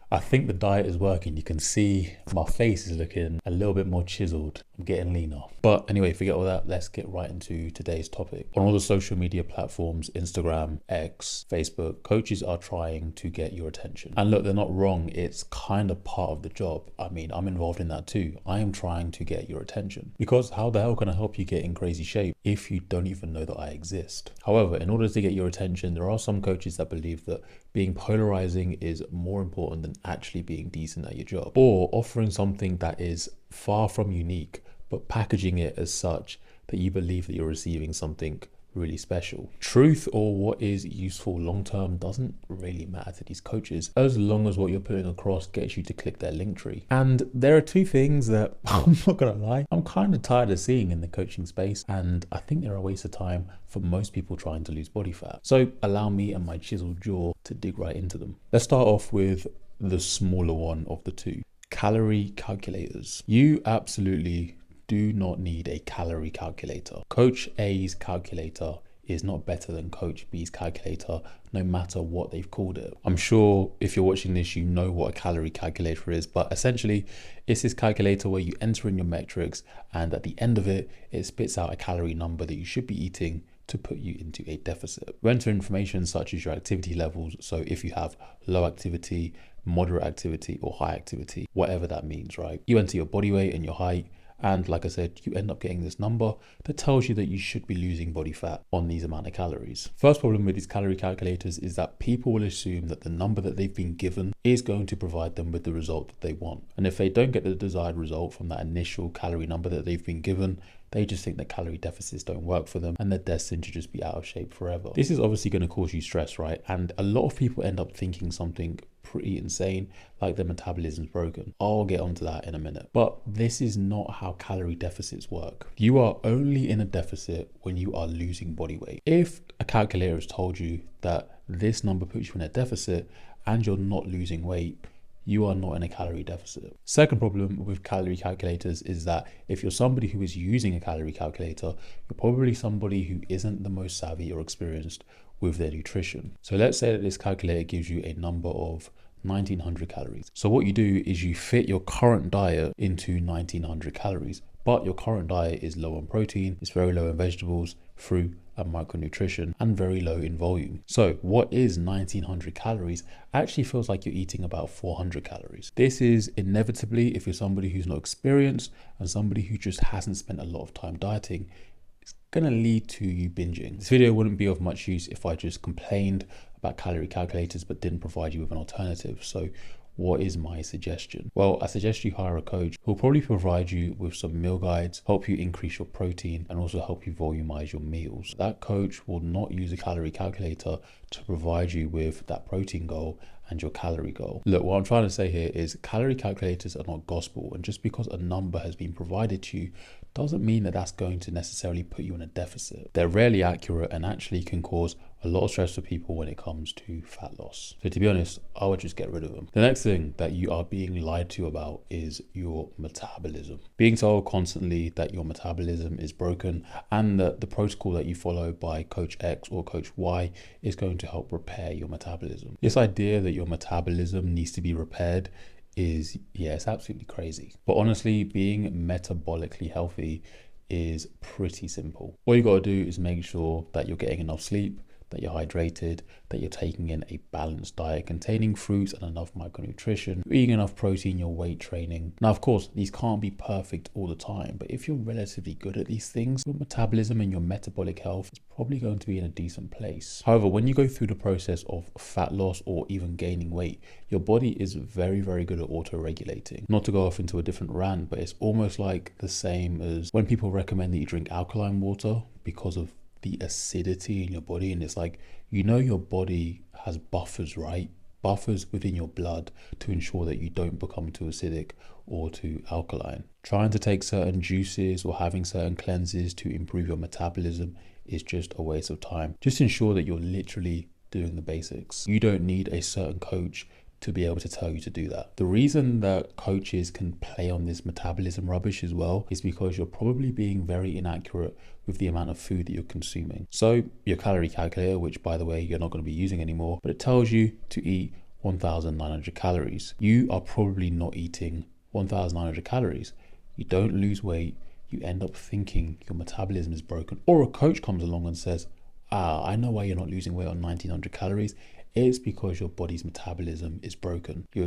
I think the diet is working. You can see my face is looking a little bit more chiseled. I'm getting leaner. But anyway, forget all that. Let's get right into today's topic. On all the social media platforms, Instagram, X, Facebook, coaches are trying to get your attention. And look, they're not wrong. It's kind of part of the job. I mean, I'm involved in that too. I am trying to get your attention, because how the hell can I help you get in crazy shape if you don't even know that I exist? However, in order to get your attention, there are some coaches that believe that being polarizing is more important than actually being decent at your job, or offering something that is far from unique, but packaging it as such that you believe that you're receiving something really special. Truth, or what is useful long term, doesn't really matter to these coaches as long as what you're putting across gets you to click their link tree. And there are two things that I'm not gonna lie, I'm kind of tired of seeing in the coaching space, and I think they're a waste of time for most people trying to lose body fat. So allow me and my chiseled jaw to dig right into them. Let's start off with the smaller one of the two: calorie calculators. You absolutely do not need a calorie calculator. Coach A's calculator is not better than Coach B's calculator, no matter what they've called it. I'm sure if you're watching this, you know what a calorie calculator is, but essentially it's this calculator where you enter in your metrics, and at the end of it, it spits out a calorie number that you should be eating to put you into a deficit. You enter information such as your activity levels. So if you have low activity, moderate activity, or high activity, whatever that means, right? You enter your body weight and your height, and like I said, you end up getting this number that tells you that you should be losing body fat on these amount of calories. First problem with these calorie calculators is that people will assume that the number that they've been given is going to provide them with the result that they want. And if they don't get the desired result from that initial calorie number that they've been given, they just think that calorie deficits don't work for them, and they're destined to just be out of shape forever. This is obviously going to cause you stress, right? And a lot of people end up thinking something pretty insane, like their metabolism's broken. I'll get onto that in a minute. But this is not how calorie deficits work. You are only in a deficit when you are losing body weight. If a calculator has told you that this number puts you in a deficit and you're not losing weight, you are not in a calorie deficit. Second problem with calorie calculators is that if you're somebody who is using a calorie calculator, you're probably somebody who isn't the most savvy or experienced with their nutrition. So let's say that this calculator gives you a number of 1900 calories. So what you do is you fit your current diet into 1900 calories, but your current diet is low on protein, it's very low in vegetables, fruit, and micronutrition, and very low in volume. So what is 1900 calories actually feels like you're eating about 400 calories. This is inevitably, if you're somebody who's not experienced and somebody who just hasn't spent a lot of time dieting, it's gonna lead to you binging. This video wouldn't be of much use if I just complained about calorie calculators but didn't provide you with an alternative. So what is my suggestion? Well, I suggest you hire a coach who'll probably provide you with some meal guides, help you increase your protein, and also help you volumize your meals. That coach will not use a calorie calculator to provide you with that protein goal and your calorie goal. Look, what I'm trying to say here is calorie calculators are not gospel, and just because a number has been provided to you doesn't mean that that's going to necessarily put you in a deficit. They're rarely accurate and actually can cause a lot of stress for people when it comes to fat loss. So to be honest, I would just get rid of them. The next thing that you are being lied to about is your metabolism. Being told constantly that your metabolism is broken and that the protocol that you follow by Coach X or Coach Y is going to help repair your metabolism. This idea that your metabolism needs to be repaired is, yeah, it's absolutely crazy. But honestly, being metabolically healthy is pretty simple. All you gotta do is make sure that you're getting enough sleep, that you're hydrated, that you're taking in a balanced diet containing fruits and enough micronutrition, you're eating enough protein, you're weight training. Now, of course, these can't be perfect all the time, but if you're relatively good at these things, your metabolism and your metabolic health is probably going to be in a decent place. However, when you go through the process of fat loss or even gaining weight, your body is very, very good at auto-regulating. Not to go off into a different rant, but it's almost like the same as when people recommend that you drink alkaline water because of the acidity in your body, and it's like, you know, your body has buffers, right? Buffers within your blood to ensure that you don't become too acidic or too alkaline. Trying to take certain juices or having certain cleanses to improve your metabolism is just a waste of time. Just ensure that you're literally doing the basics. You don't need a certain coach to be able to tell you to do that. The reason that coaches can play on this metabolism rubbish as well is because you're probably being very inaccurate with the amount of food that you're consuming. So your calorie calculator, which by the way, you're not going to be using anymore, but it tells you to eat 1,900 calories. You are probably not eating 1,900 calories. You don't lose weight. You end up thinking your metabolism is broken. Or a coach comes along and says, I know why you're not losing weight on 1,900 calories. It's because your body's metabolism is broken. You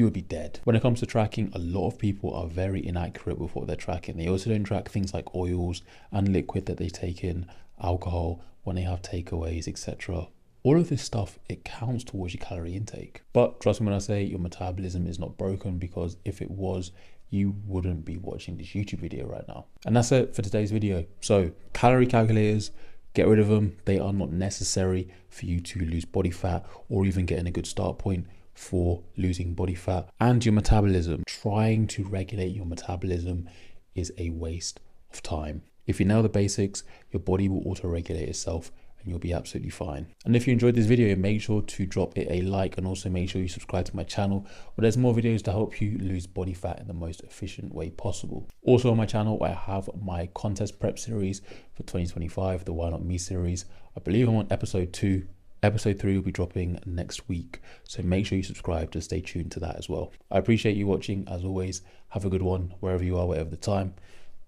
would be dead. When it comes to tracking, a lot of people are very inaccurate with what they're tracking. They also don't track things like oils and liquid that they take in, alcohol, when they have takeaways, etc. All of this stuff, it counts towards your calorie intake. But trust me when I say your metabolism is not broken, because if it was, you wouldn't be watching this YouTube video right now. And that's it for today's video. So calorie calculators, get rid of them. They are not necessary for you to lose body fat or even getting a good start point for losing body fat. And your metabolism, trying to regulate your metabolism is a waste of time. If you know the basics, your body will auto-regulate itself and you'll be absolutely fine. And if you enjoyed this video, make sure to drop it a like, and also make sure you subscribe to my channel where there's more videos to help you lose body fat in the most efficient way possible. Also on my channel, I have my contest prep series for 2025, the Why Not Me series. I believe I'm on episode 2. Episode 3 will be dropping next week, so make sure you subscribe to stay tuned to that as well. I appreciate you watching. As always, have a good one wherever you are, whatever the time,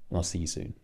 and I'll see you soon.